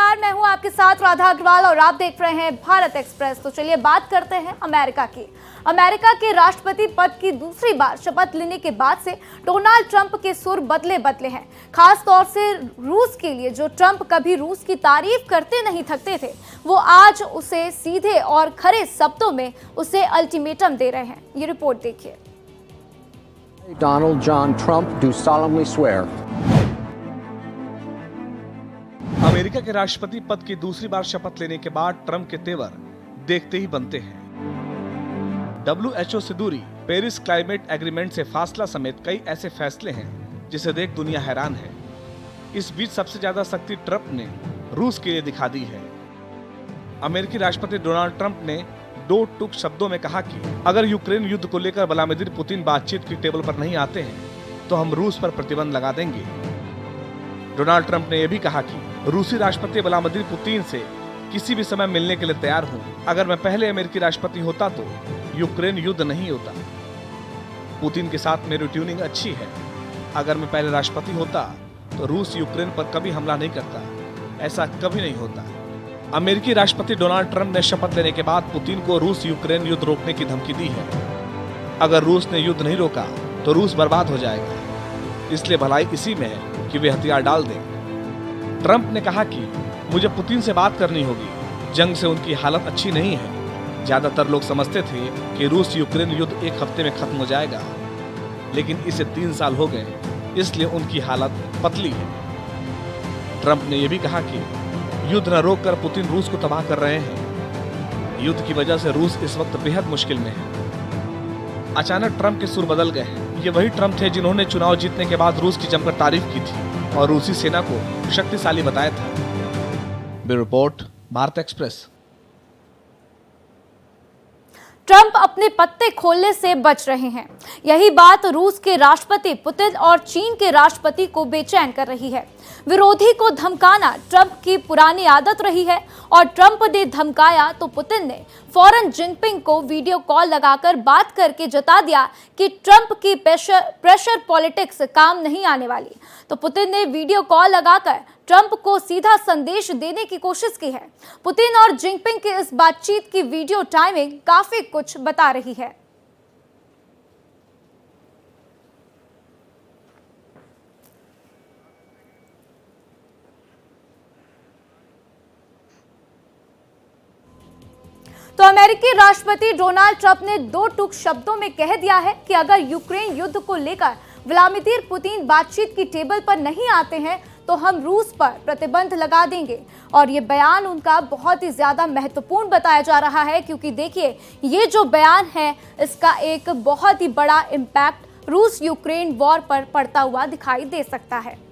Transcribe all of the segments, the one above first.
नमस्कार, मैं हूं आपके साथ राधा अग्रवाल और आप देख रहे हैं भारत एक्सप्रेस। तो चलिए बात करते हैं अमेरिका की। अमेरिका के राष्ट्रपति पद की दूसरी बार शपथ लेने के बाद से डोनाल्ड ट्रंप के सुर बदले हैं। खास तौर से रूस के लिए, जो ट्रंप कभी रूस की तारीफ करते नहीं थकते थे, वो आज उसे सीधे और खरे शब्दों में उसे अल्टीमेटम दे रहे हैं। ये रिपोर्ट देखिए। Donald John Trump do solemnly swear. America के राष्ट्रपति पद की दूसरी बार शपथ लेने के बाद ट्रंप के तेवर देखते ही बनते हैं। WHO से दूरी, पेरिस क्लाइमेट एग्रीमेंट से फासला समेत कई ऐसे फैसले हैं जिसे देख दुनिया हैरान है। इस बीच सबसे ज्यादा शक्ति ट्रंप ने रूस के लिए दिखा दी है। अमेरिकी राष्ट्रपति डोनाल्ड ट्रंप ने दो टूक शब्दों में कहा कि अगर यूक्रेन युद्ध को लेकर व्लादिमीर पुतिन बातचीत की टेबल पर नहीं आते हैं तो हम रूस पर प्रतिबंध लगा देंगे। डोनाल्ड ट्रंप ने यह भी कहा कि रूसी राष्ट्रपति व्लादिमीर पुतिन से किसी भी समय मिलने के लिए तैयार हूं। अगर मैं पहले अमेरिकी राष्ट्रपति होता तो यूक्रेन युद्ध नहीं होता। पुतिन के साथ मेरी ट्यूनिंग अच्छी है। अगर मैं पहले राष्ट्रपति होता तो रूस यूक्रेन पर कभी हमला नहीं करता। ऐसा कभी नहीं होता। अमेरिकी राष्ट्रपति डोनाल्ड ट्रंप ने शपथ लेने के बाद पुतिन को रूस यूक्रेन युद्ध रोकने की धमकी दी है। अगर रूस ने युद्ध नहीं रोका तो रूस बर्बाद हो जाएगा। इसलिए भलाई इसी में है कि वे हथियार डाल दें। ट्रंप ने कहा कि मुझे पुतिन से बात करनी होगी। जंग से उनकी हालत अच्छी नहीं है। ज्यादातर लोग समझते थे कि रूस यूक्रेन युद्ध एक हफ्ते में खत्म हो जाएगा, लेकिन इसे 3 साल हो गए, इसलिए उनकी हालत पतली है। ट्रंप ने यह भी कहा कि युद्ध न रोककर पुतिन रूस को तबाह कर रहे हैं। युद्ध की वजह से रूस इस वक्त बेहद मुश्किल में है। अचानक ट्रंप के सुर बदल गए हैं। ये वही ट्रंप थे जिन्होंने चुनाव जीतने के बाद रूस की जमकर तारीफ की थी और रूसी सेना को शक्तिशाली बताया था। Bureau report, Bharat express. Trump अपने पत्ते खोलने से बच रहे हैं। यही बात रूस के राष्ट्रपति पुतिन और चीन के राष्ट्रपति को बेचैन कर रही है। विरोधी को धमकाना ट्रंप की पुरानी आदत रही है और ट्रंप ने धमकाया तो पुतिन ने फौरन जिनपिंग को वीडियो कॉल लगाकर बात करके जता दिया कि ट्रंप की प्रेशर पॉलिटिक्स काम नहीं आने वाली। तो पुतिन ने वीडियो कॉल लगाकर ट्रंप को सीधा संदेश देने की कोशिश की है। पुतिन और जिनपिंग की इस बातचीत की वीडियो टाइमिंग काफी कुछ बता रही है। तो अमेरिकी राष्ट्रपति डोनाल्ड ट्रंप ने 2 टूक शब्दों में कह दिया है कि अगर यूक्रेन युद्ध को लेकर व्लादिमीर पुतिन बातचीत की टेबल पर नहीं आते हैं तो हम रूस पर प्रतिबंध लगा देंगे। और ये बयान उनका बहुत ही ज्यादा महत्वपूर्ण बताया जा रहा है, क्योंकि देखिए ये जो बयान है इसका एक बहुत ही बड़ा इम्पैक्ट रूस यूक्रेन वॉर पर पड़ता हुआ दिखाई दे सकता है।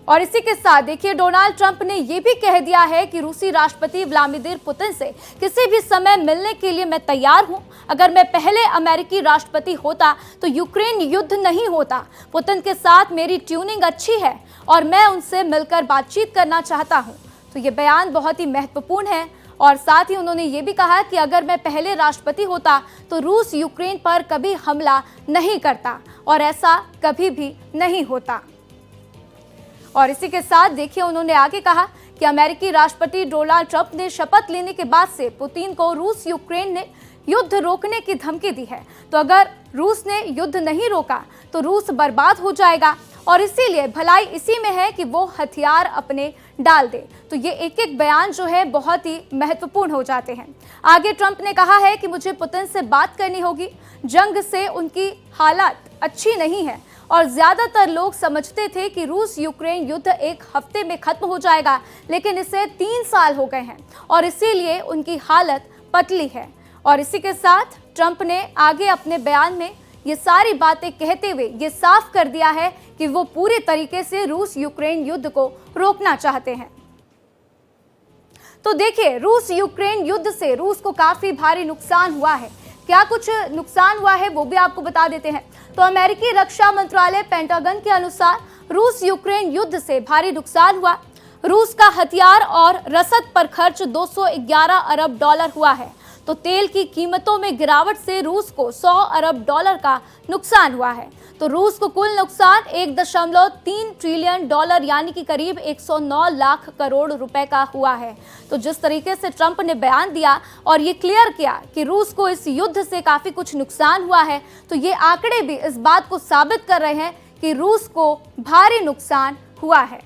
और इसी के साथ देखिए डोनाल्ड ट्रंप ने यह भी कह दिया है कि रूसी राष्ट्रपति व्लादिमीर पुतिन से किसी भी समय मिलने के लिए मैं तैयार हूं। अगर मैं पहले अमेरिकी राष्ट्रपति होता तो यूक्रेन युद्ध नहीं होता। पुतिन के साथ मेरी ट्यूनिंग अच्छी है और मैं उनसे मिलकर बातचीत करना चाहता हूं। तो ये बयान बहुत ही महत्वपूर्ण है। और साथ ही उन्होंने ये भी कहा कि अगर मैं पहले राष्ट्रपति होता तो रूस यूक्रेन पर कभी हमला नहीं करता और ऐसा कभी भी नहीं होता। और इसी के साथ देखिए उन्होंने आगे कहा कि अमेरिकी राष्ट्रपति डोनाल्ड ट्रंप ने शपथ लेने के बाद से पुतिन को रूस यूक्रेन ने युद्ध रोकने की धमकी दी है। तो अगर रूस ने युद्ध नहीं रोका तो रूस बर्बाद हो जाएगा और इसीलिए भलाई इसी में है कि वो हथियार अपने डाल दे। तो ये एक बयान जो है बहुत ही महत्वपूर्ण हो जाते हैं। आगे ट्रंप ने कहा है कि मुझे पुतिन से बात करनी होगी। जंग से उनकी हालत अच्छी नहीं है और ज्यादातर लोग समझते थे कि रूस यूक्रेन युद्ध एक हफ्ते में खत्म हो जाएगा, लेकिन इसे 3 साल हो गए हैं और इसीलिए उनकी हालत पतली है। और इसी के साथ ट्रंप ने आगे अपने बयान में ये सारी बातें कहते हुए ये साफ कर दिया है कि वो पूरे तरीके से रूस यूक्रेन युद्ध को रोकना चाहते हैं। तो देखिए रूस यूक्रेन युद्ध से रूस को काफी भारी नुकसान हुआ है। क्या कुछ नुकसान हुआ है वो भी आपको बता देते हैं। तो अमेरिकी रक्षा मंत्रालय पेंटागन के अनुसार रूस यूक्रेन युद्ध से भारी नुकसान हुआ। रूस का हथियार और रसद पर खर्च $211 अरब हुआ है। तो तेल की कीमतों में गिरावट से रूस को 100 अरब डॉलर का नुकसान हुआ है। तो रूस को कुल नुकसान 1.3 ट्रिलियन डॉलर यानी कि करीब 109 लाख करोड़ रुपए का हुआ है। तो जिस तरीके से ट्रंप ने बयान दिया और ये क्लियर किया कि रूस को इस युद्ध से काफी कुछ नुकसान हुआ है, तो ये आंकड़े भी इस बात को साबित कर रहे हैं कि रूस को भारी नुकसान हुआ है।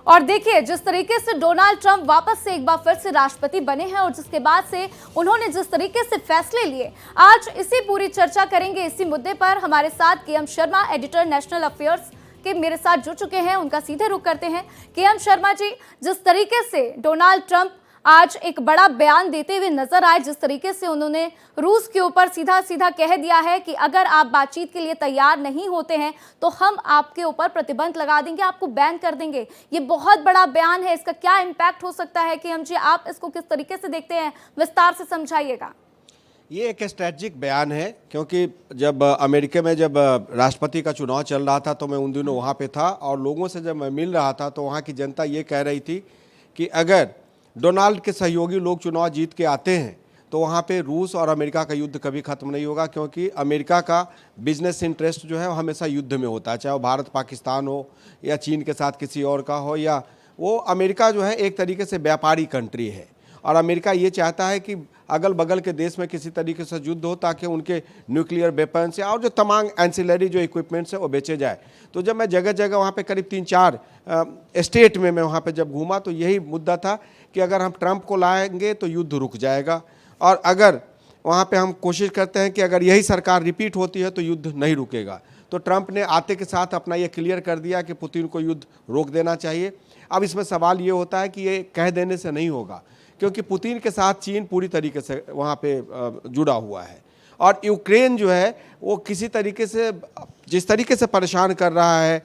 और देखिए जिस तरीके से डोनाल्ड ट्रंप वापस से एक बार फिर से राष्ट्रपति बने हैं और जिसके बाद से उन्होंने जिस तरीके से फैसले लिए, आज इसी पूरी चर्चा करेंगे। इसी मुद्दे पर हमारे साथ K M Sharma, editor national affairs के मेरे साथ जुड़ चुके हैं, उनका सीधे रुख करते हैं। केएम शर्मा जी, जिस तरीके से डोनाल्ड ट्रंप आज एक बड़ा बयान देते हुए नजर आए, जिस तरीके से उन्होंने रूस के ऊपर सीधा सीधा कह दिया है कि अगर आप बातचीत के लिए तैयार नहीं होते हैं तो हम आपके ऊपर प्रतिबंध लगा देंगे, आपको बैन कर देंगे। ये बहुत बड़ा बयान है, इसका क्या इम्पैक्ट हो सकता है कि हम जी आप इसको किस तरीके से देखते हैं, विस्तार से समझाइएगा। ये एक स्ट्रेटजिक बयान है, क्योंकि जब अमेरिका में जब राष्ट्रपति का चुनाव चल रहा था तो मैं उन दिनों वहाँ पे था और लोगों से जब मैं मिल रहा था तो वहाँ की जनता ये कह रही थी कि अगर डोनाल्ड के सहयोगी लोग चुनाव जीत के आते हैं तो वहाँ पे रूस और अमेरिका का युद्ध कभी ख़त्म नहीं होगा, क्योंकि अमेरिका का बिजनेस इंटरेस्ट जो है वो हमेशा युद्ध में होता है, चाहे वो भारत पाकिस्तान हो या चीन के साथ किसी और का हो, या वो अमेरिका जो है एक तरीके से व्यापारी कंट्री है और अमेरिका ये चाहता है कि अगल बगल के देश में किसी तरीके से युद्ध हो ताकि उनके न्यूक्लियर वेपन्स या और जो तमाम एंसिलरी जो इक्विपमेंट्स है वो बेचे जाए। तो जब मैं जगह जगह वहाँ पे करीब 3-4 स्टेट में मैं वहाँ पे जब घूमा तो यही मुद्दा था कि अगर हम ट्रंप को लाएंगे तो युद्ध रुक जाएगा, और अगर वहाँ पे हम कोशिश करते हैं कि अगर यही सरकार रिपीट होती है तो युद्ध नहीं रुकेगा। तो ट्रंप ने आते के साथ अपना ये क्लियर कर दिया कि पुतिन को युद्ध रोक देना चाहिए। अब इसमें सवाल ये होता है कि ये कह देने से नहीं होगा, क्योंकि पुतिन के साथ चीन पूरी तरीके से वहाँ पे जुड़ा हुआ है और यूक्रेन जो है वो किसी तरीके से जिस तरीके से परेशान कर रहा है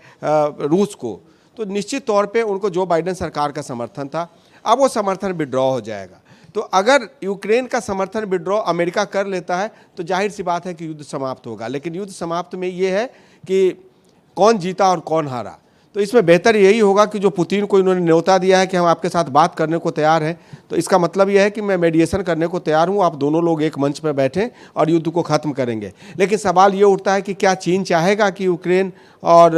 रूस को, तो निश्चित तौर पे उनको जो बाइडेन सरकार का समर्थन था अब वो समर्थन विड्रॉ हो जाएगा। तो अगर यूक्रेन का समर्थन विड्रॉ अमेरिका कर लेता है तो जाहिर सी बात है कि युद्ध समाप्त होगा, लेकिन युद्ध समाप्त में ये है कि कौन जीता और कौन हारा। तो इसमें बेहतर यही होगा कि जो पुतिन को इन्होंने न्योता दिया है कि हम आपके साथ बात करने को तैयार हैं, तो इसका मतलब यह है कि मैं मेडिएशन करने को तैयार हूं, आप दोनों लोग एक मंच पर बैठें और युद्ध को ख़त्म करेंगे। लेकिन सवाल ये उठता है कि क्या चीन चाहेगा कि यूक्रेन और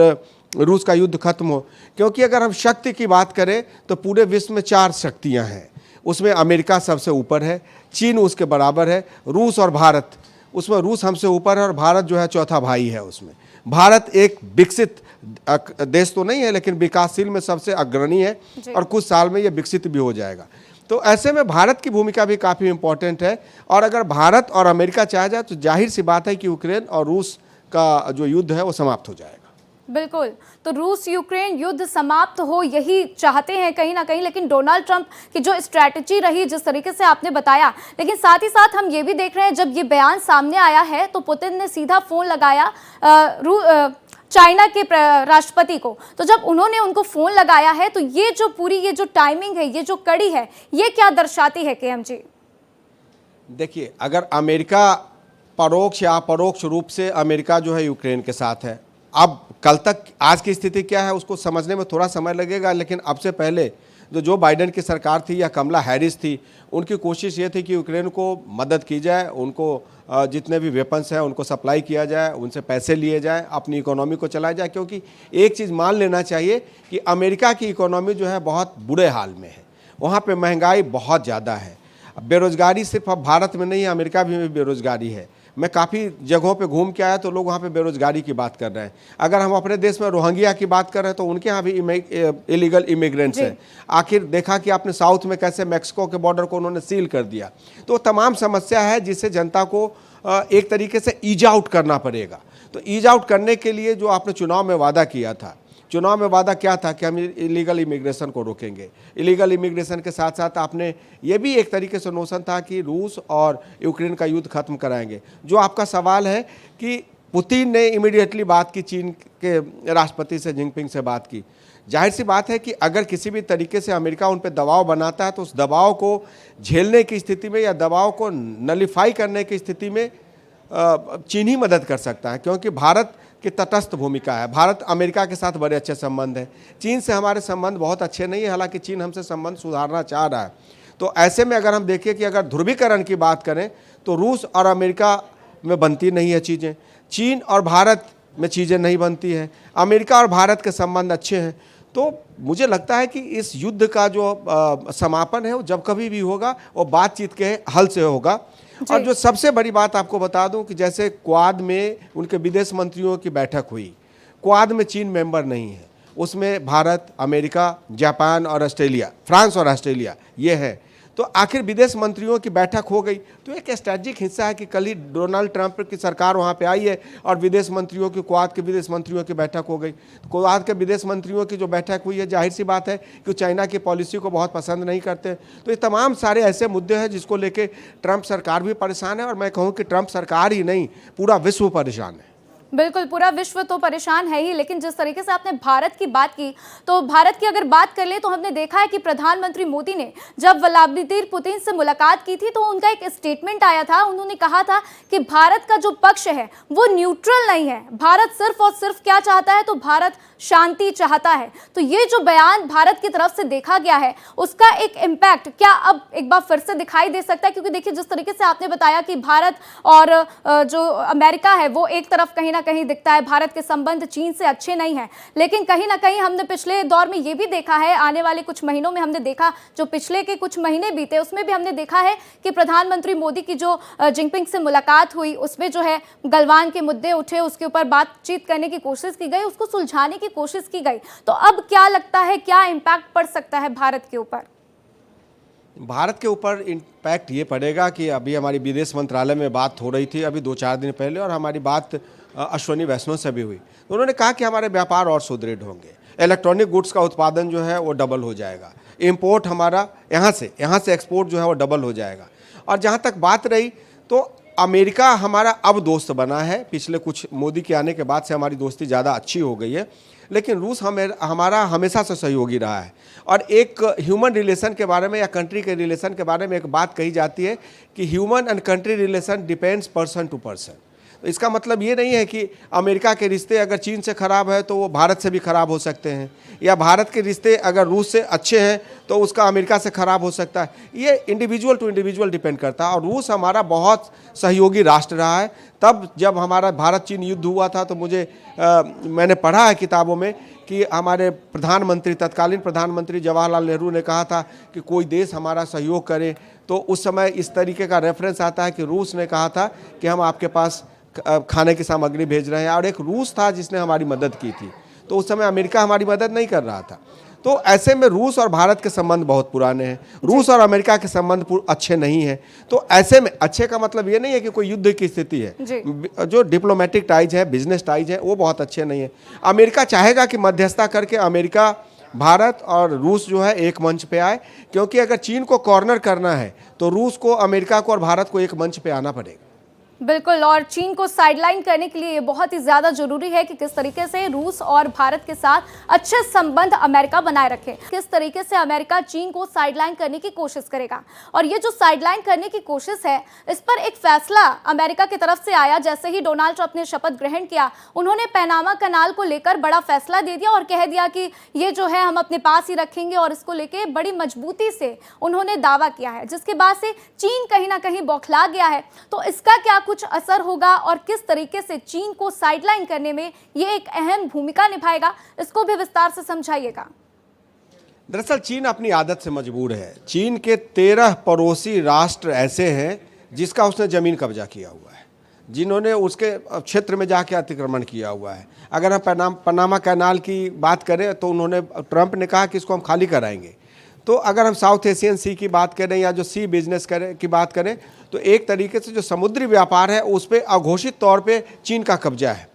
रूस का युद्ध खत्म हो, क्योंकि अगर हम शक्ति की बात करें तो पूरे विश्व में 4 शक्तियाँ हैं, उसमें अमेरिका सबसे ऊपर है, चीन उसके बराबर है, रूस और भारत, उसमें रूस हमसे ऊपर है और भारत जो है चौथा भाई है। उसमें भारत एक विकसित देश तो नहीं है लेकिन विकासशील में सबसे अग्रणी है और कुछ साल में ये विकसित भी हो जाएगा। तो ऐसे में भारत की भूमिका भी काफ़ी इम्पोर्टेंट है, और अगर भारत और अमेरिका चाह जाए तो जाहिर सी बात है कि यूक्रेन और रूस का जो युद्ध है वो समाप्त हो जाएगा। बिल्कुल, तो रूस यूक्रेन युद्ध समाप्त हो यही चाहते हैं कहीं ना कहीं, लेकिन डोनाल्ड ट्रंप की जो स्ट्रैटेजी रही जिस तरीके से आपने बताया, लेकिन साथ ही साथ हम ये भी देख रहे हैं जब ये बयान सामने आया है तो पुतिन ने सीधा फोन लगाया चाइना के राष्ट्रपति को। तो जब उन्होंने उनको फोन लगाया है तो ये जो पूरी ये जो टाइमिंग है, ये जो कड़ी है, ये क्या दर्शाती है केएम जी? देखिए, अगर अमेरिका परोक्ष या अपरोक्ष रूप से अमेरिका जो है यूक्रेन के साथ है, अब कल तक आज की स्थिति क्या है उसको समझने में थोड़ा समय लगेगा, लेकिन अब से पहले जो बाइडेन की सरकार थी या कमला हैरिस थी, उनकी कोशिश ये थी कि यूक्रेन को मदद की जाए, उनको जितने भी वेपन्स हैं उनको सप्लाई किया जाए, उनसे पैसे लिए जाए, अपनी इकोनॉमी को चलाया जाए। क्योंकि एक चीज़ मान लेना चाहिए कि अमेरिका की इकोनॉमी जो है बहुत बुरे हाल में है, वहाँ पे महंगाई बहुत ज़्यादा है, बेरोज़गारी सिर्फ अब भारत में नहीं है, अमेरिका में बेरोज़गारी है। मैं काफ़ी जगहों पे घूम के आया तो लोग वहाँ पे बेरोज़गारी की बात कर रहे हैं। अगर हम अपने देश में रोहिंग्या की बात कर रहे हैं तो उनके यहाँ भी इलीगल इमिग्रेंट्स हैं। आखिर देखा कि आपने साउथ में कैसे मैक्सिको के बॉर्डर को उन्होंने सील कर दिया। तो तमाम समस्या है जिससे जनता को एक तरीके से ईज आउट करना पड़ेगा। तो ईज आउट करने के लिए जो आपने चुनाव में वादा किया था, चुनाव में वादा क्या था कि हम इलीगल इमिग्रेशन को रोकेंगे। इलीगल इमिग्रेशन के साथ साथ आपने ये भी एक तरीके से नोशन था कि रूस और यूक्रेन का युद्ध खत्म कराएंगे। जो आपका सवाल है कि पुतिन ने इमीडिएटली बात की, चीन के राष्ट्रपति से जिनपिंग से बात की, जाहिर सी बात है कि अगर किसी भी तरीके से अमेरिका उन पर दबाव बनाता है तो उस दबाव को झेलने की स्थिति में या दबाव को नलीफाई करने की स्थिति में चीन ही मदद कर सकता है, क्योंकि भारत कि तटस्थ भूमिका है। भारत अमेरिका के साथ बड़े अच्छे संबंध हैं। चीन से हमारे संबंध बहुत अच्छे नहीं है, हालांकि चीन हमसे संबंध सुधारना चाह रहा है। तो ऐसे में अगर हम देखें कि अगर ध्रुवीकरण की बात करें तो रूस और अमेरिका में बनती नहीं है चीज़ें, चीन और भारत में चीज़ें नहीं बनती हैं, अमेरिका और भारत के संबंध अच्छे हैं। तो मुझे लगता है कि इस युद्ध का जो समापन है वो जब कभी भी होगा वो बातचीत के हल से होगा। और जो सबसे बड़ी बात आपको बता दूं कि जैसे क्वाड में उनके विदेश मंत्रियों की बैठक हुई, क्वाड में चीन मेंबर नहीं है, उसमें भारत, अमेरिका, जापान और ऑस्ट्रेलिया, फ्रांस और ऑस्ट्रेलिया ये है। तो आखिर विदेश मंत्रियों की बैठक हो गई, तो एक स्ट्रेटेजिक हिस्सा है कि कल ही डोनाल्ड ट्रंप की सरकार वहाँ पे आई है और विदेश मंत्रियों की, क्वाड के विदेश मंत्रियों की बैठक हो गई। तो क्वाड के विदेश मंत्रियों की जो बैठक हुई है, जाहिर सी बात है कि चाइना की पॉलिसी को बहुत पसंद नहीं करते। तो ये तमाम सारे ऐसे मुद्दे हैं जिसको लेके ट्रंप सरकार भी परेशान है, और मैं कहूँ कि ट्रंप सरकार ही नहीं, पूरा विश्व परेशान है। बिल्कुल, पूरा विश्व तो परेशान है ही, लेकिन जिस तरीके से आपने भारत की बात की, तो भारत की अगर बात कर ले तो हमने देखा है कि प्रधानमंत्री मोदी ने जब व्लादिमीर पुतिन से मुलाकात की थी तो उनका एक स्टेटमेंट आया था। उन्होंने कहा था कि भारत का जो पक्ष है वो न्यूट्रल नहीं है, भारत सिर्फ और सिर्फ क्या चाहता है, तो भारत शांति चाहता है। तो ये जो बयान भारत की तरफ से देखा गया है उसका एक इम्पैक्ट क्या अब एक बार फिर से दिखाई दे सकता है? क्योंकि देखिए जिस तरीके से आपने बताया कि भारत और जो अमेरिका है वो एक तरफ कहीं ना कहीं दिखता है, भारत के संबंध चीन से अच्छे नहीं हैं, लेकिन कहीं ना कहीं हमने पिछले दौर में ये भी देखा है, आने वाले कुछ महीनों में हमने देखा, जो पिछले के कुछ महीने बीते उसमें भी हमने देखा है कि प्रधानमंत्री मोदी की जो जिनपिंग से मुलाकात हुई उसमें जो है गलवान के मुद्दे उठे, उसके ऊपर बातचीत करने की कोशिश की गई, उसको सुलझाने की कोशिश की गई। तो अब क्या लगता है, क्या इम्पैक्ट पड़ सकता है भारत के ऊपर? भारत के ऊपर इम्पैक्ट ये पड़ेगा कि अभी हमारी विदेश मंत्रालय में बात हो रही थी अभी 2-4 दिन पहले, और हमारी बात अश्विनी वैष्णव से भी हुई। तो उन्होंने कहा कि हमारे व्यापार और सुदृढ़ होंगे, इलेक्ट्रॉनिक गुड्स का उत्पादन जो है वो डबल हो जाएगा, इंपोर्ट हमारा यहाँ से एक्सपोर्ट जो है वो डबल हो जाएगा। और जहाँ तक बात रही तो अमेरिका हमारा अब दोस्त बना है, पिछले कुछ मोदी के आने के बाद से हमारी दोस्ती ज़्यादा अच्छी हो गई है, लेकिन रूस हमारा हमेशा से सहयोगी रहा है। और एक ह्यूमन रिलेशन के बारे में या कंट्री के रिलेशन के बारे में एक बात कही जाती है कि human and country relation depends person to person. तो इसका मतलब ये नहीं है कि अमेरिका के रिश्ते अगर चीन से ख़राब है तो वो भारत से भी ख़राब हो सकते हैं, या भारत के रिश्ते अगर रूस से अच्छे हैं तो उसका अमेरिका से ख़राब हो सकता है। ये इंडिविजुअल टू इंडिविजुअल डिपेंड करता है। और रूस हमारा बहुत सहयोगी राष्ट्र रहा है। तब जब हमारा भारत चीन युद्ध हुआ था तो मैंने पढ़ा है किताबों में कि हमारे प्रधानमंत्री, तत्कालीन प्रधानमंत्री जवाहरलाल नेहरू ने कहा था कि कोई देश हमारा सहयोग करे, तो उस समय इस तरीके का रेफरेंस आता है कि रूस ने कहा था कि हम आपके पास खाने की सामग्री भेज रहे हैं, और एक रूस था जिसने हमारी मदद की थी। तो उस समय अमेरिका हमारी मदद नहीं कर रहा था। तो ऐसे में रूस और भारत के संबंध बहुत पुराने हैं, रूस और अमेरिका के संबंध अच्छे नहीं हैं। तो ऐसे में अच्छे का मतलब ये नहीं है कि कोई युद्ध की स्थिति है, जो डिप्लोमेटिक टाइज है, बिजनेस टाइज है, वो बहुत अच्छे नहीं है। अमेरिका चाहेगा कि मध्यस्थता करके अमेरिका, भारत और रूस जो है एक मंच पे आए, क्योंकि अगर चीन को कॉर्नर करना है तो रूस को, अमेरिका को और भारत को एक मंच पे आना पड़ेगा। बिल्कुल, और चीन को साइडलाइन करने के लिए ये बहुत ही ज़्यादा जरूरी है कि किस तरीके से रूस और भारत के साथ अच्छे संबंध अमेरिका बनाए रखे, किस तरीके से अमेरिका चीन को साइडलाइन करने की कोशिश करेगा। और ये जो साइडलाइन करने की कोशिश है, इस पर एक फैसला अमेरिका की तरफ से आया। जैसे ही डोनाल्ड ट्रंप ने शपथ ग्रहण किया, उन्होंने पैनामा कनाल को लेकर बड़ा फैसला दे दिया और कह दिया कि ये जो है हम अपने पास ही रखेंगे, और इसको लेके बड़ी मजबूती से उन्होंने दावा किया है, जिसके बाद से चीन कहीं ना कहीं बौखला गया है। तो इसका क्या कुछ असर होगा और किस तरीके से चीन को साइडलाइन करने में ये एक अहम भूमिका निभाएगा, इसको भी विस्तार से समझाइएगा। दरअसल चीन अपनी आदत से मजबूर है। चीन के 13 पड़ोसी राष्ट्र ऐसे हैं जिसका उसने ज़मीन कब्जा किया हुआ है, जिन्होंने उसके क्षेत्र में जाके अतिक्रमण किया हुआ है। अगर हम पनामा कैनाल की बात करें तो उन्होंने, ट्रंप ने कहा कि इसको हम खाली कराएंगे। तो अगर हम साउथ एशियन सी की बात करें या जो सी बिजनेस की बात करें, तो एक तरीके से जो समुद्री व्यापार है उस पर अघोषित तौर पे चीन का कब्जा है।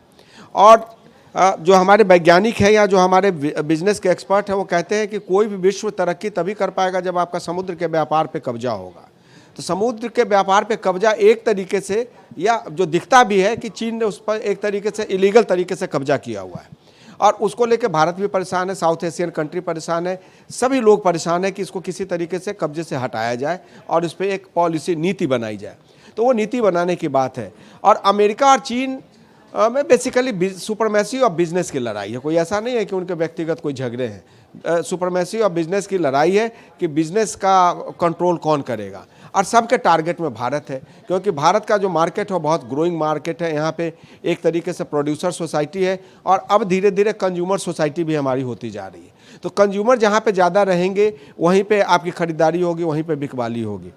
और जो हमारे वैज्ञानिक हैं या जो हमारे बिजनेस के एक्सपर्ट हैं वो कहते हैं कि कोई भी विश्व तरक्की तभी कर पाएगा जब आपका समुद्र के व्यापार पे कब्जा होगा। तो समुद्र के व्यापार पे कब्जा एक तरीके से, या जो दिखता भी है कि चीन ने उस पर एक तरीके से इलीगल तरीके से कब्जा किया हुआ है, और उसको लेकर भारत भी परेशान है, साउथ एशियन कंट्री परेशान है, सभी लोग परेशान है कि इसको किसी तरीके से कब्जे से हटाया जाए और इस पर एक पॉलिसी, नीति बनाई जाए। तो वो नीति बनाने की बात है। और अमेरिका और चीन मैं बेसिकली सुपरमेसी और बिजनेस की लड़ाई है, कोई ऐसा नहीं है कि उनके व्यक्तिगत कोई झगड़े हैं। सुपरमेसी और बिजनेस की लड़ाई है कि बिजनेस का कंट्रोल कौन करेगा, और सबके टारगेट में भारत है, क्योंकि भारत का जो मार्केट है बहुत ग्रोइंग मार्केट है। यहाँ पे एक तरीके से प्रोड्यूसर सोसाइटी है और अब धीरे धीरे कंज्यूमर सोसाइटी भी हमारी होती जा रही है। तो कंज्यूमर जहाँ पे ज़्यादा रहेंगे वहीं पे आपकी खरीदारी होगी, वहीं पे बिकवाली होगी।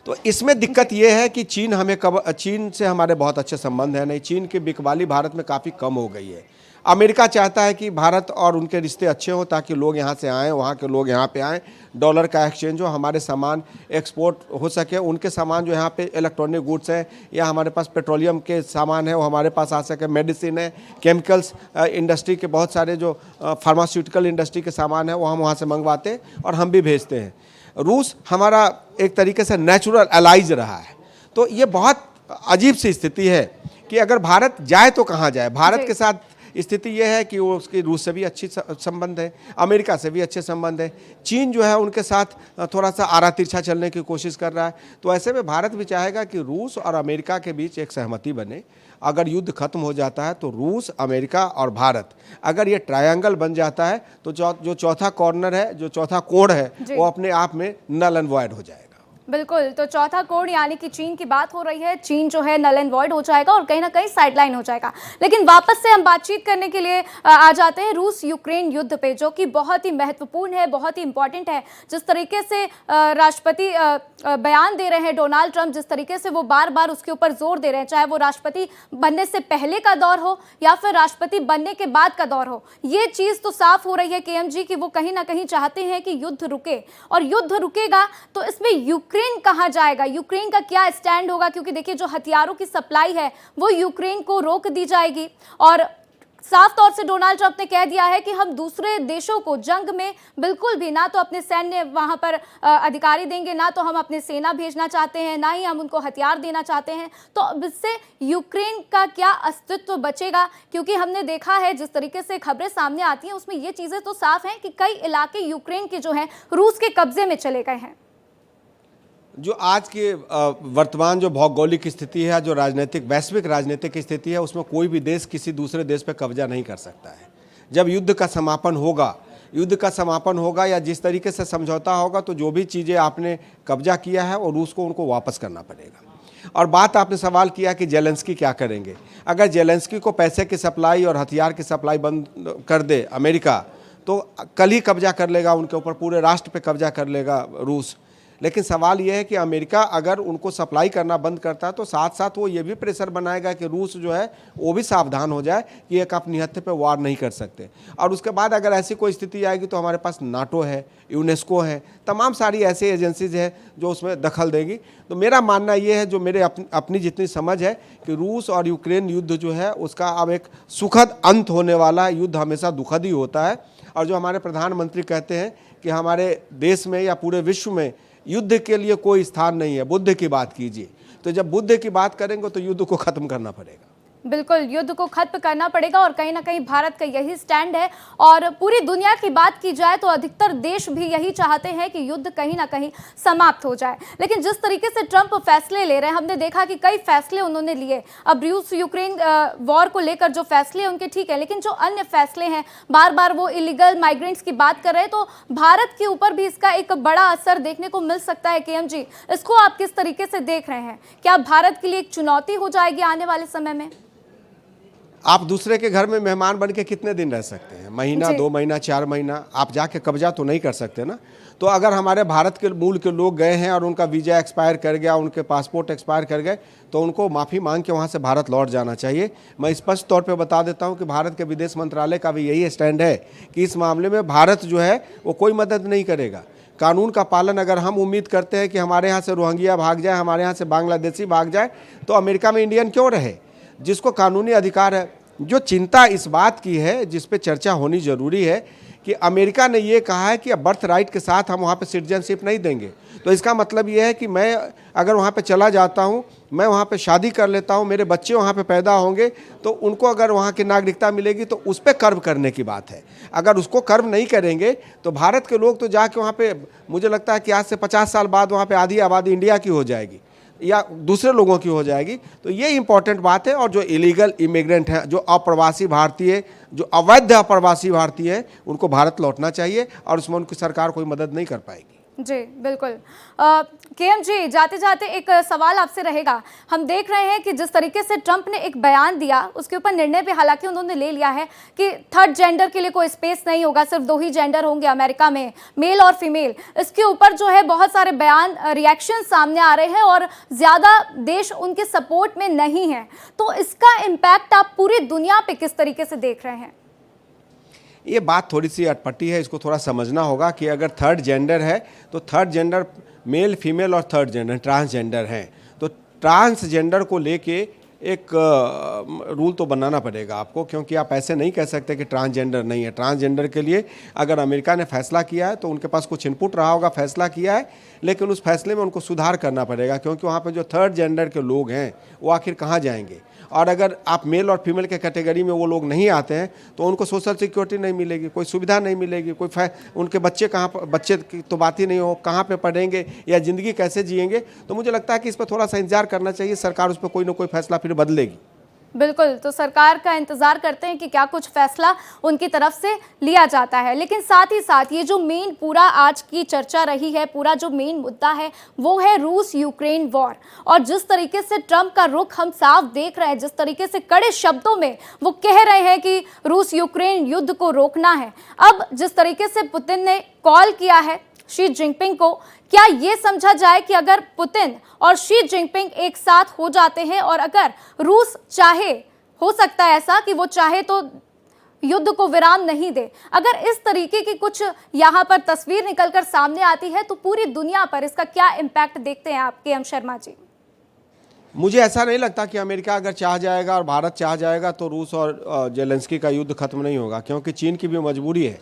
तो इसमें दिक्कत ये है कि चीन से हमारे बहुत अच्छे संबंध हैं नहीं, चीन की बिकवाली भारत में काफ़ी कम हो गई है। अमेरिका चाहता है कि भारत और उनके रिश्ते अच्छे हों ताकि लोग यहाँ से आएँ, वहाँ के लोग यहाँ पे आएँ, डॉलर का एक्सचेंज हो, हमारे सामान एक्सपोर्ट हो सके, उनके सामान जो यहाँ पे इलेक्ट्रॉनिक गुड्स हैं या हमारे पास पेट्रोलियम के सामान है वो हमारे पास आ सके, मेडिसिन है, केमिकल्स इंडस्ट्री के बहुत सारे जो फार्मास्यूटिकल इंडस्ट्री के सामान है वो हम वहाँ से मंगवाते हैं और हम भी भेजते हैं। रूस हमारा एक तरीके से नेचुरल एलाइज रहा है। तो ये बहुत अजीब सी स्थिति है कि अगर भारत जाए तो कहाँ जाए। भारत के साथ स्थिति यह है कि वो उसकी रूस से भी अच्छी संबंध है, अमेरिका से भी अच्छे संबंध है, चीन जो है उनके साथ थोड़ा सा आरा तिरछा चलने की कोशिश कर रहा है। तो ऐसे में भारत भी चाहेगा कि रूस और अमेरिका के बीच एक सहमति बने। अगर युद्ध खत्म हो जाता है तो रूस, अमेरिका और भारत, अगर ये ट्रायंगल बन जाता है तो जो चौथा कॉर्नर है, जो चौथा कोण है, वो अपने आप में नल एंड वॉइड हो जाएगा। बिल्कुल, तो चौथा कोण यानी कि चीन की बात हो रही है, चीन जो है नल एंड वॉइड हो जाएगा और कहीं ना कहीं साइडलाइन हो जाएगा। लेकिन वापस से हम बातचीत करने के लिए आ जाते हैं रूस यूक्रेन युद्ध पे, जो कि बहुत ही महत्वपूर्ण है, बहुत ही इंपॉर्टेंट है। जिस तरीके से राष्ट्रपति बयान दे रहे हैं डोनाल्ड ट्रंप, जिस तरीके से वो बार बार उसके ऊपर जोर दे रहे हैं, चाहे वो राष्ट्रपति बनने से पहले का दौर हो या फिर राष्ट्रपति बनने के बाद का दौर हो, ये चीज़ तो साफ हो रही है केएमजी कि वो कहीं ना कहीं चाहते हैं कि युद्ध रुके, और युद्ध रुकेगा तो इसमें यूक्रेन कहां जाएगा, यूक्रेन का क्या स्टैंड होगा, क्योंकि देखिए जो हथियारों की सप्लाई है वो यूक्रेन को रोक दी जाएगी। और साफ तौर से डोनाल्ड ट्रंप ने कह दिया है कि हम दूसरे देशों को जंग में बिल्कुल भी ना तो अपने सैन्य वहां पर अधिकारी देंगे, ना तो हम अपने सेना भेजना चाहते हैं, ना ही हम उनको हथियार देना चाहते हैं। तो इससे यूक्रेन का क्या अस्तित्व बचेगा, क्योंकि हमने देखा है जिस तरीके से खबरें सामने आती हैं उसमें ये चीजें तो साफ हैं कि कई इलाके यूक्रेन के जो हैं रूस के कब्जे में चले गए हैं। जो आज के वर्तमान जो भौगोलिक स्थिति है, जो राजनीतिक वैश्विक राजनीतिक स्थिति है, उसमें कोई भी देश किसी दूसरे देश पर कब्जा नहीं कर सकता है। जब युद्ध का समापन होगा या जिस तरीके से समझौता होगा, तो जो भी चीज़ें आपने कब्जा किया है वो रूस को उनको वापस करना पड़ेगा। और बात आपने सवाल किया कि जेलेंस्की क्या करेंगे। अगर जेलेंस्की को पैसे की सप्लाई और हथियार की सप्लाई बंद कर दे अमेरिका, तो कल ही कब्जा कर लेगा उनके ऊपर, पूरे राष्ट्र पे कब्जा कर लेगा रूस। लेकिन सवाल यह है कि अमेरिका अगर उनको सप्लाई करना बंद करता है तो साथ साथ वो ये भी प्रेशर बनाएगा कि रूस जो है वो भी सावधान हो जाए कि एक अपनी हत्या पे वार नहीं कर सकते। और उसके बाद अगर ऐसी कोई स्थिति आएगी तो हमारे पास नाटो है, यूनेस्को है, तमाम सारी ऐसी एजेंसीज है जो उसमें दखल देगी। तो मेरा मानना ये है, जो मेरे अपनी जितनी समझ है, कि रूस और यूक्रेन युद्ध जो है उसका अब एक सुखद अंत होने वाला है। युद्ध हमेशा दुखद ही होता है। और जो हमारे प्रधानमंत्री कहते हैं कि हमारे देश में या पूरे विश्व में युद्ध के लिए कोई स्थान नहीं है, बुद्ध की बात कीजिए। तो जब बुद्ध की बात करेंगे तो युद्ध को खत्म करना पड़ेगा। बिल्कुल, युद्ध को खत्म करना पड़ेगा और कहीं ना कहीं भारत का यही स्टैंड है। और पूरी दुनिया की बात की जाए तो अधिकतर देश भी यही चाहते हैं कि युद्ध कहीं ना कहीं समाप्त हो जाए। लेकिन जिस तरीके से ट्रंप फैसले ले रहे हैं, हमने देखा कि कई फैसले उन्होंने लिए। अब रूस यूक्रेन वॉर को लेकर जो फैसले उनके ठीक है, लेकिन जो अन्य फैसले हैं, बार बार वो इलीगल माइग्रेंट्स की बात कर रहे हैं, तो भारत के ऊपर भी इसका एक बड़ा असर देखने को मिल सकता है। केएमजी, इसको आप किस तरीके से देख रहे हैं? क्या भारत के लिए एक चुनौती हो जाएगी आने वाले समय में? आप दूसरे के घर में मेहमान बन के कितने दिन रह सकते हैं? महीना, 2 महीना, 4 महीना। आप जाके कब्जा तो नहीं कर सकते ना। तो अगर हमारे भारत के मूल के लोग गए हैं और उनका वीज़ा एक्सपायर कर गया, उनके पासपोर्ट एक्सपायर कर गए, तो उनको माफ़ी मांग के वहाँ से भारत लौट जाना चाहिए। मैं स्पष्ट तौर पे बता देता हूँ कि भारत के विदेश मंत्रालय का भी यही स्टैंड है कि इस मामले में भारत जो है वो कोई मदद नहीं करेगा। कानून का पालन, अगर हम उम्मीद करते हैं कि हमारे यहाँ से रोहिंग्या भाग जाए, हमारे यहाँ से बांग्लादेशी भाग जाए, तो अमेरिका में इंडियन क्यों रहे, जिसको कानूनी अधिकार है। जो चिंता इस बात की है, जिस पे चर्चा होनी जरूरी है, कि अमेरिका ने ये कहा है कि अब बर्थ राइट के साथ हम वहाँ पे सिटीजनशिप नहीं देंगे। तो इसका मतलब ये है कि मैं अगर वहाँ पे चला जाता हूँ, मैं वहाँ पे शादी कर लेता हूँ, मेरे बच्चे वहाँ पे पैदा होंगे, तो उनको अगर वहाँ की नागरिकता मिलेगी तो उस पर कर्व करने की बात है। अगर उसको कर्व नहीं करेंगे तो भारत के लोग तो जाके वहाँ पे, मुझे लगता है कि आज से 50 साल बाद वहाँ पे आधी आबादी इंडिया की हो जाएगी। या दूसरे लोगों की हो जाएगी। तो ये इंपॉर्टेंट बात है। और जो इलीगल इमिग्रेंट हैं, जो अप्रवासी भारतीय, जो अवैध अप्रवासी भारतीय हैं, उनको भारत लौटना चाहिए और उसमें उनकी सरकार कोई मदद नहीं कर पाएगी। जी बिल्कुल। केएम जी, जाते जाते एक सवाल आपसे रहेगा। हम देख रहे हैं कि जिस तरीके से ट्रंप ने एक बयान दिया, उसके ऊपर निर्णय भी हालांकि उन्होंने ले लिया है कि थर्ड जेंडर के लिए कोई स्पेस नहीं होगा, सिर्फ 2 ही जेंडर होंगे अमेरिका में, मेल और फीमेल। इसके ऊपर जो है बहुत सारे बयान, रिएक्शन सामने आ रहे हैं और ज़्यादा देश उनके सपोर्ट में नहीं है। तो इसका इम्पैक्ट आप पूरी दुनिया पर किस तरीके से देख रहे हैं? ये बात थोड़ी सी अटपटी है, इसको थोड़ा समझना होगा कि अगर थर्ड जेंडर है तो थर्ड जेंडर मेल, फीमेल और थर्ड जेंडर ट्रांसजेंडर हैं। तो ट्रांसजेंडर को लेके एक रूल तो बनाना पड़ेगा आपको, क्योंकि आप ऐसे नहीं कह सकते कि ट्रांसजेंडर नहीं है। ट्रांसजेंडर के लिए अगर अमेरिका ने फैसला किया है तो उनके पास कुछ इनपुट रहा होगा, फैसला किया है, लेकिन उस फैसले में उनको सुधार करना पड़ेगा, क्योंकि वहाँ पे जो थर्ड जेंडर के लोग हैं वो आखिर कहाँ जाएंगे। और अगर आप मेल और फीमेल के कैटेगरी में वो लोग नहीं आते हैं तो उनको सोशल सिक्योरिटी नहीं मिलेगी, कोई सुविधा नहीं मिलेगी, उनके बच्चे कहाँ पर, बच्चे की तो बात ही नहीं हो, कहाँ पे पढ़ेंगे या ज़िंदगी कैसे जिएंगे। तो मुझे लगता है कि इस पर थोड़ा सा इंतजार करना चाहिए, सरकार उस पर कोई ना कोई फैसला फिर बदलेगी। बिल्कुल, तो सरकार का इंतजार करते हैं कि क्या कुछ फैसला उनकी तरफ से लिया जाता है। लेकिन साथ ही साथ ये जो मेन पूरा आज की चर्चा रही है, पूरा जो मेन मुद्दा है वो है रूस यूक्रेन वॉर। और जिस तरीके से ट्रंप का रुख हम साफ देख रहे हैं, जिस तरीके से कड़े शब्दों में वो कह रहे हैं कि रूस यूक्रेन युद्ध को रोकना है। अब जिस तरीके से पुतिन ने कॉल किया है शी जिनपिंग को, क्या ये समझा जाए कि अगर पुतिन और शी जिनपिंग एक साथ हो जाते हैं और अगर रूस चाहे, हो सकता है ऐसा कि वो चाहे तो युद्ध को विराम नहीं दे, अगर इस तरीके की कुछ यहाँ पर तस्वीर निकलकर सामने आती है तो पूरी दुनिया पर इसका क्या इम्पैक्ट देखते हैं आप, केएम शर्मा जी? मुझे ऐसा नहीं लगता कि अमेरिका अगर चाह जाएगा और भारत चाह जाएगा तो रूस और जेलेंस्की का युद्ध खत्म नहीं होगा, क्योंकि चीन की भी मजबूरी है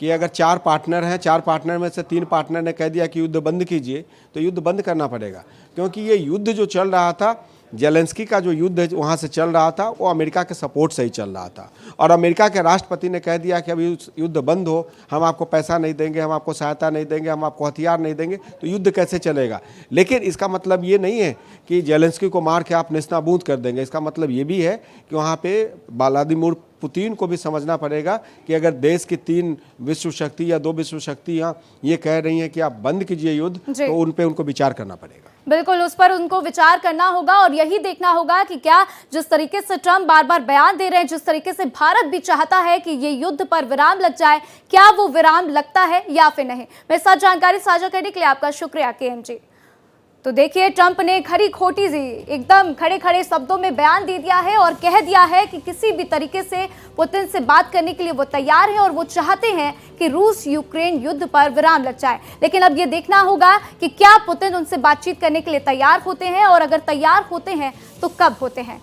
कि अगर 4 पार्टनर हैं, 4 पार्टनर में से 3 पार्टनर ने कह दिया कि युद्ध बंद कीजिए, तो युद्ध बंद करना पड़ेगा। क्योंकि ये युद्ध जो चल रहा था, जेलेंस्की का जो युद्ध वहाँ से चल रहा था, वो अमेरिका के सपोर्ट से ही चल रहा था। और अमेरिका के राष्ट्रपति ने कह दिया कि अभी युद्ध बंद हो, हम आपको पैसा नहीं देंगे, हम आपको सहायता नहीं देंगे, हम आपको हथियार नहीं देंगे, तो युद्ध कैसे चलेगा। लेकिन इसका मतलब ये नहीं है कि जेलेंस्की को मार के आप नेस्तनाबूद कर देंगे। इसका मतलब ये भी है कि वहाँ पे व्लादिमीर पुतिन को भी समझना पड़ेगा कि अगर देश की 3 विश्व शक्ति या 2 विश्व शक्तियाँ ये कह रही हैं कि आप बंद कीजिए युद्ध, तो उन पे उनको विचार करना पड़ेगा। बिल्कुल, उस पर उनको विचार करना होगा और यही देखना होगा कि क्या जिस तरीके से ट्रंप बार बार बयान दे रहे हैं, जिस तरीके से भारत भी चाहता है कि ये युद्ध पर विराम लग जाए, क्या वो विराम लगता है या फिर नहीं। मेरे साथ जानकारी साझा करने के लिए आपका शुक्रिया केएम जी। तो देखिए, ट्रंप ने खरी खोटी सी एकदम खड़े खड़े शब्दों में बयान दे दिया है और कह दिया है कि किसी भी तरीके से पुतिन से बात करने के लिए वो तैयार हैं और वो चाहते हैं कि रूस यूक्रेन युद्ध पर विराम लग जाए। लेकिन अब ये देखना होगा कि क्या पुतिन उनसे बातचीत करने के लिए तैयार होते हैं और अगर तैयार होते हैं तो कब होते हैं।